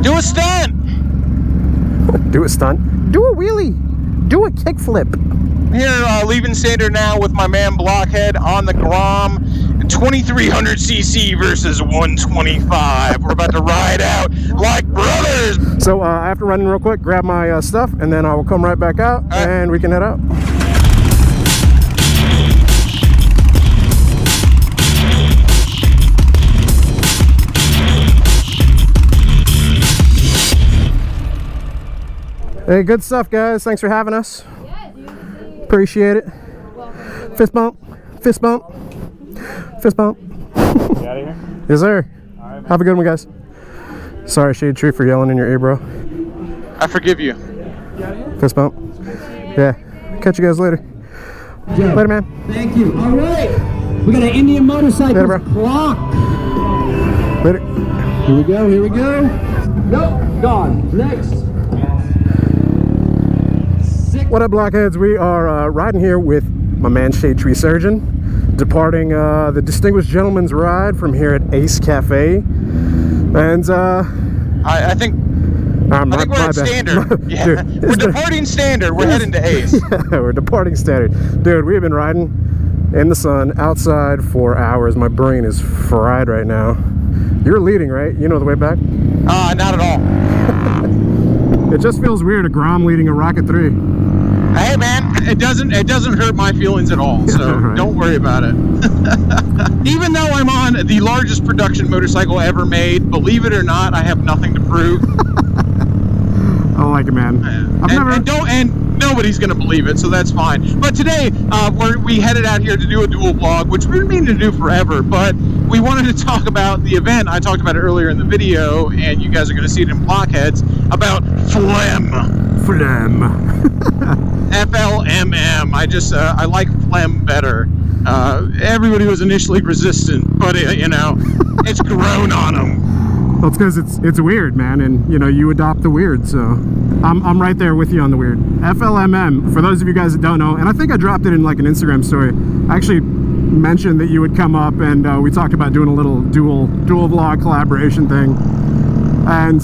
Do a stunt. Do a stunt. Do a wheelie. Do a kickflip. Here, leaving Standard now with my man Blockhead on the Grom. 2300cc versus 125. We're about to ride out like brothers. So I have to run in real quick, grab my stuff, and then I will come right back out, and we can head out. Hey, good stuff, guys. Thanks for having us. Appreciate it. Fist bump. Fist bump. Fist bump. You out of here? Yes, sir. All right, have a good one, guys. Sorry, Shadetree, for yelling in your ear, bro. I forgive you. Fist bump. Yeah. Catch you guys later. Joe, later, man. Thank you. All right. We got an Indian motorcycle clock. Later. Here we go. Here we go. Nope. Gone. Next. What up, Blockheads? We are riding here with my man Shadetree Surgeon, departing the Distinguished Gentleman's Ride from here at Ace Cafe. And I think we're at Standard. Yeah. Dude, we're departing Standard. We're heading to Ace. Yeah, we're departing Standard. Dude, we have been riding in the sun outside for hours. My brain is fried right now. You're leading, right? You know the way back? Not at all. It just feels weird, a Grom leading a Rocket 3. Hey man, it doesn't hurt my feelings at all, so right. Don't worry about it. Even though I'm on the largest production motorcycle ever made, believe it or not, I have nothing to prove. I like it, man. And nobody's gonna believe it, so that's fine. But today, we headed out here to do a dual vlog, which we've been meaning to do forever, but we wanted to talk about the event. I talked about it earlier in the video, and you guys are gonna see it in Blockheads, about FLMM. FLMM. I like phlegm better. Everybody was initially resistant, but you know, it's grown on them. Well, it's because it's weird, man, and you know, you adopt the weird, so I'm right there with you on the weird. FLMM, for those of you guys that don't know, and I think I dropped it in like an Instagram story. I actually mentioned that you would come up, and we talked about doing a little dual vlog collaboration thing, and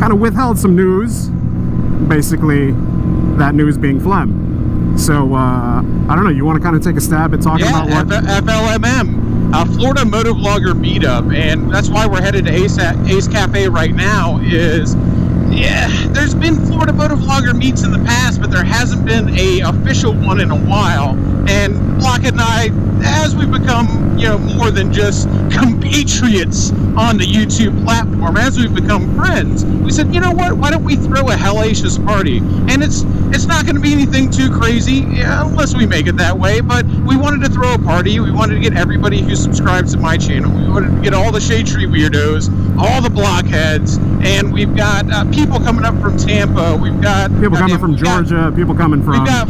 kind of withheld some news, basically that news being phlegm. So I don't know, you want to kind of take a stab at talking about what? FLMM, Florida Motovlogger meetup, and that's why we're headed to Ace Cafe right now. There's been Florida Motovlogger meets in the past, but there hasn't been a official one in a while. And Blockhead and I, as we've become, you know, more than just compatriots on the YouTube platform, as we've become friends, we said, you know what, why don't we throw a hellacious party? And it's not going to be anything too crazy, unless we make it that way, but we wanted to throw a party. We wanted to get everybody who subscribes to my channel. We wanted to get all the Shadetree weirdos, all the Blockheads, and we've got people coming up from Tampa. We've got people coming from Georgia, people coming from... We've got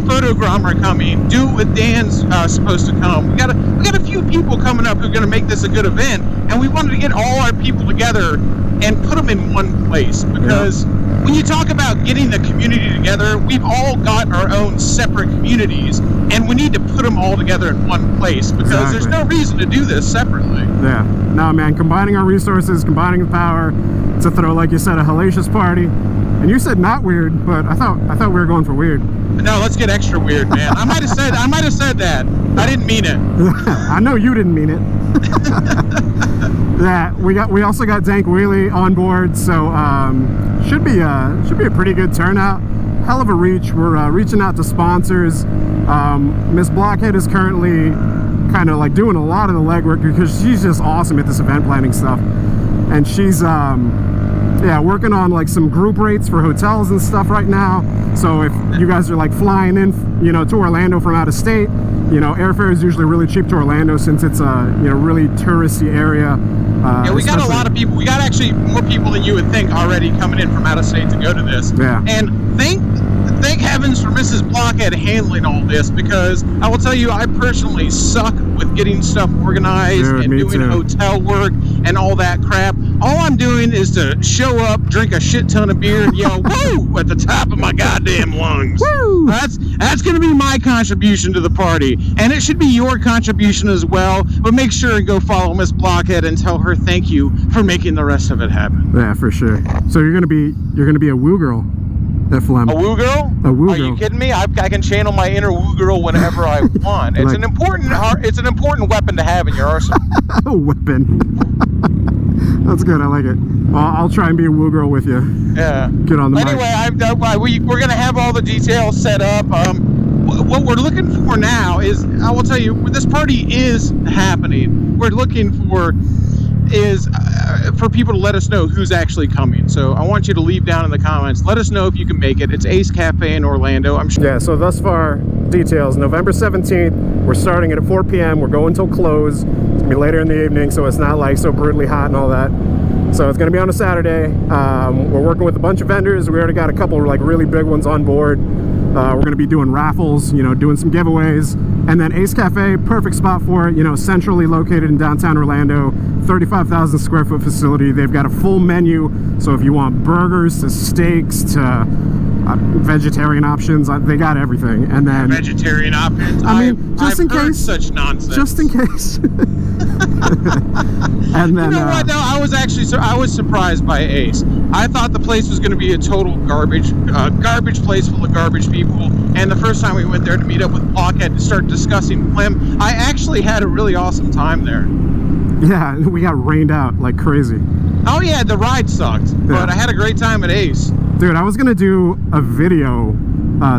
Photogromer coming. DoItWithDan's supposed to come. We got a few people coming up who are going to make this a good event, and we wanted to get all our people together and put them in one place, because when you talk about getting the community together, we've all got our own separate communities, and we need to put them all together in one place, because there's no reason to do this separately. Yeah, no, man, combining our resources, combining the power to throw, like you said, a hellacious party. And you said not weird, but I thought we were going for weird. No, let's get extra weird, man. I might have said that. I didn't mean it. I know you didn't mean it. Yeah, we also got DankWheelie on board, so should be a pretty good turnout. Hell of a reach. We're reaching out to sponsors. Miss Blockhead is currently kind of like doing a lot of the legwork, because she's just awesome at this event planning stuff, and she's working on like some group rates for hotels and stuff right now. So if you guys are like flying in, you know, to Orlando from out of state, you know, airfare is usually really cheap to Orlando, since it's a really touristy area. Yeah, we got a lot of people. We got actually more people than you would think already coming in from out of state to go to this. Yeah. And thank thank heavens for Mrs. Blockhead handling all this, because I will tell you, I personally suck with getting stuff organized and doing hotel work and all that crap. All I'm doing is to show up, drink a shit ton of beer, and yell "woo" at the top of my goddamn lungs. Woo! That's going to be my contribution to the party, and it should be your contribution as well. But make sure and go follow Miss Blockhead and tell her thank you for making the rest of it happen. Yeah, for sure. So you're gonna be a woo girl. FLM. A woo girl? A woo girl. Are you kidding me? I can channel my inner woo girl whenever I want. It's an important weapon to have in your arsenal. A weapon. That's good. I like it. Well, I'll try and be a woo girl with you. Yeah. Get on the mic. Anyway, we're gonna have all the details set up. What we're looking for now is, I will tell you, this party is happening. We're looking for for people to let us know who's actually coming. So I want you to leave down in the comments. Let us know if you can make it. It's Ace Cafe in Orlando. I'm sure. Yeah, so thus far, details. November 17th, we're starting at 4 p.m. We're going till close. It's going to be later in the evening, so it's not like so brutally hot and all that. So it's going to be on a Saturday. We're working with a bunch of vendors. We already got a couple like really big ones on board. We're going to be doing raffles, you know, doing some giveaways. And then Ace Cafe, perfect spot for it, you know, centrally located in downtown Orlando, 35,000 square foot facility. They've got a full menu. So if you want burgers to steaks to vegetarian options, they got everything. And then vegetarian options. I mean, just in case. Such nonsense. Just in case. And then, you know what? No, I was surprised by Ace. I thought the place was going to be a total garbage place full of garbage people. And the first time we went there to meet up with Blockhead to start discussing FLM, I actually had a really awesome time there. Yeah, we got rained out like crazy. Oh yeah, the ride sucked, but I had a great time at Ace. Dude, I was gonna do a video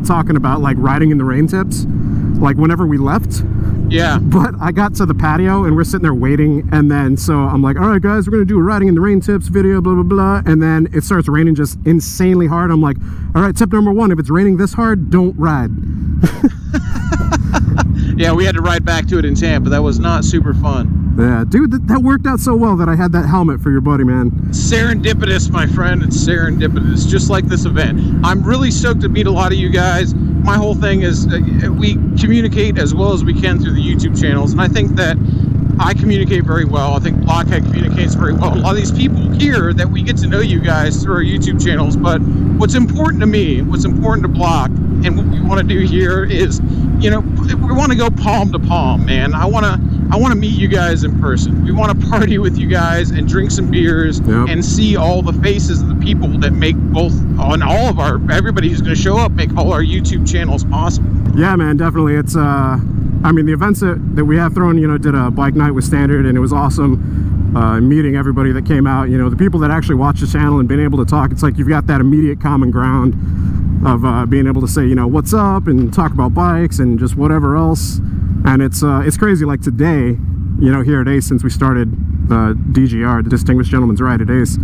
talking about like riding in the rain tips, like whenever we left. Yeah. But I got to the patio and we're sitting there waiting, and then so I'm like, all right guys, we're gonna do a riding in the rain tips video, blah blah blah, and then it starts raining just insanely hard. I'm like, all right, tip number 1, if it's raining this hard, don't ride. Yeah, we had to ride back to it in Tampa. That was not super fun. Yeah, dude, that worked out so well that I had that helmet for your buddy, man. Serendipitous, my friend. It's serendipitous, just like this event. I'm really stoked to meet a lot of you guys. My whole thing is we communicate as well as we can through the YouTube channels, and I think that I communicate very well. I think Blockhead communicates very well. A lot of these people here that we get to know you guys through our YouTube channels, but what's important to me, what's important to Block, and what we want to do here is, you know, we want to go palm to palm, man. I want to meet you guys in person. We want to party with you guys and drink some beers and see all the faces of the people that make everybody who's going to show up, make all our YouTube channels possible. Yeah, man, definitely. It's I mean, the events that we have thrown, you know, did a bike night with Standard, and it was awesome meeting everybody that came out, you know, the people that actually watch the channel and being able to talk. It's like you've got that immediate common ground of being able to say, you know, what's up, and talk about bikes and just whatever else. And it's crazy. Like today, you know, here at Ace, since we started the DGR, the Distinguished Gentleman's Ride at Ace,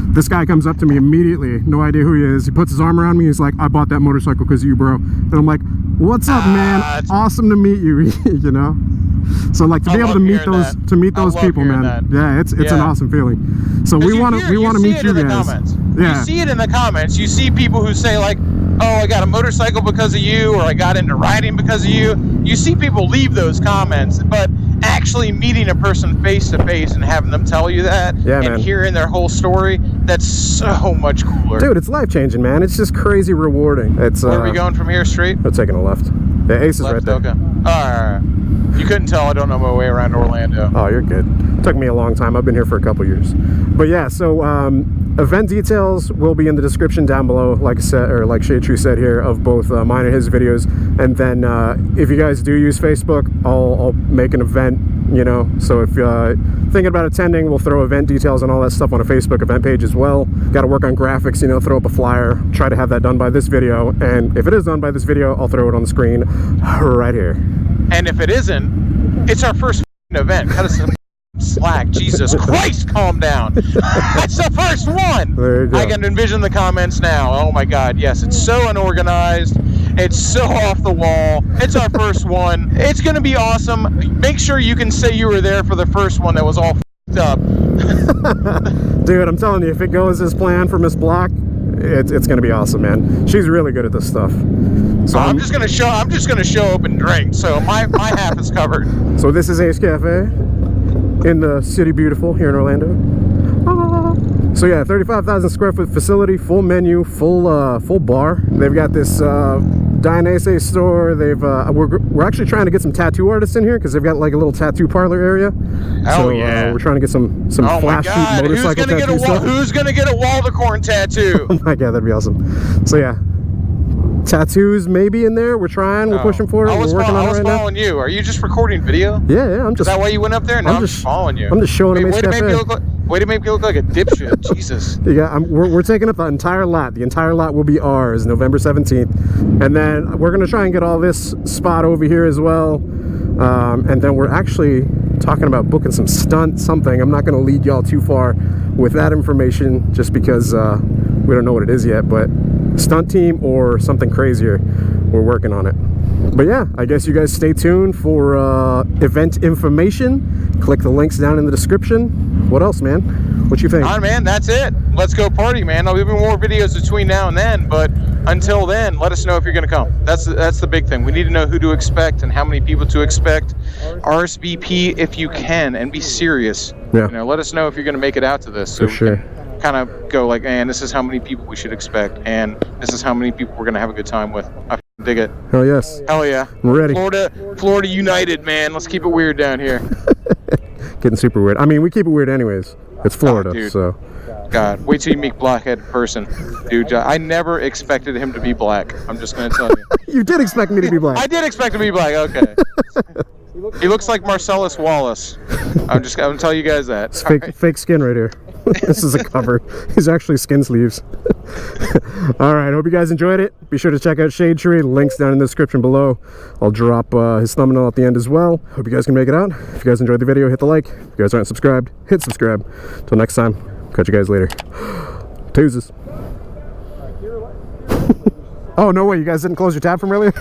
this guy comes up to me immediately, no idea who he is. He puts his arm around me. He's like, I bought that motorcycle because of you, bro. And I'm like, what's up, man? Awesome to meet you. You know, so like to be able to meet those people, man. Yeah, it's an awesome feeling. So we want to meet you guys. Yeah, you see it in the comments. You see people who say like, oh, I got a motorcycle because of you, or I got into riding because of you. You see people leave those comments, but actually meeting a person face to face and having them tell you that, and hearing their whole story, that's so much cooler. Dude, it's life-changing, man. It's just crazy rewarding. It's where are we going from here? Straight? We're taking a left. The Ace is right there. Okay. Alright. You couldn't tell I don't know my way around Orlando. Oh, you're good. It took me a long time. I've been here for a couple years. But yeah, so event details will be in the description down below, like I said, or like Shadetree said here, of both mine and his videos. And then if you guys do use Facebook, I'll make an event, you know. So if you're thinking about attending, we'll throw event details and all that stuff on a Facebook event page as well. Got to work on graphics, you know, throw up a flyer, try to have that done by this video. And if it is done by this video, I'll throw it on the screen right here. And if it isn't, it's our first event. Cut us some slack. Jesus Christ, calm down. That's the first one. There you go. I can envision the comments now. Oh my God, yes, it's so unorganized. It's so off the wall. It's our first one. It's going to be awesome. Make sure you can say you were there for the first one that was all f***ed up. Dude, I'm telling you, if it goes as planned for Miss Block, it's gonna be awesome, man. She's really good at this stuff. So I'm just gonna show up and drink, so my half is covered. So this is Ace Cafe in the City Beautiful here in Orlando. So yeah, 35,000 square foot facility, full menu, full bar. They've got this Dionysus store. They've we're actually trying to get some tattoo artists in here because they've got like a little tattoo parlor area. Oh yeah, we're trying to get some flashy motorcycle tattoo stuff. Who's gonna get a Waldecorn tattoo? Oh my god, that'd be awesome. So yeah, tattoos maybe in there. We're trying. We're pushing for it. We're working on it right now. I was following you. Are you just recording video? Yeah. I'm just. Is that why you went up there? No, I'm just following you. I'm just showing them. Way to make me look like a dipshit. Jesus. Yeah, we're taking up the entire lot. The entire lot will be ours November 17th. And then we're going to try and get all this spot over here as well. And then we're actually talking about booking some stunt something. I'm not going to lead y'all too far with that information just because we don't know what it is yet. But stunt team or something crazier, we're working on it. But yeah, I guess you guys stay tuned for event information. Click the links down in the description. What else, man? What you think? All right, man, that's it. Let's go party, man. There'll be more videos between now and then, but until then, let us know if you're going to come. That's the big thing. We need to know who to expect and how many people to expect. RSVP if you can, and be serious. Yeah. You know, let us know if you're going to make it out to this. So for sure. Kind of go like, and this is how many people we should expect, and this is how many people we're going to have a good time with. I dig it. Hell yes. Hell yeah. We're ready. Florida United, man. Let's keep it weird down here. Getting super weird. I mean, we keep it weird anyways. It's Florida, so. God, wait till you meet Blockhead in person. Dude, I never expected him to be black. I'm just going to tell you. You did expect me to be black. I did expect him to be black, okay. He looks like Marcellus Wallace. I'm going to tell you guys that. It's fake skin right here. This is a cover. He's actually skin sleeves. All right, hope you guys enjoyed it. Be sure to check out Shadetree. Links down in the description below. I'll drop his thumbnail at the end as well. Hope you guys can make it out. If you guys enjoyed the video, hit the like. If you guys aren't subscribed, hit subscribe. Till next time, catch you guys later. Toozes. Oh, no way, you guys didn't close your tab from earlier?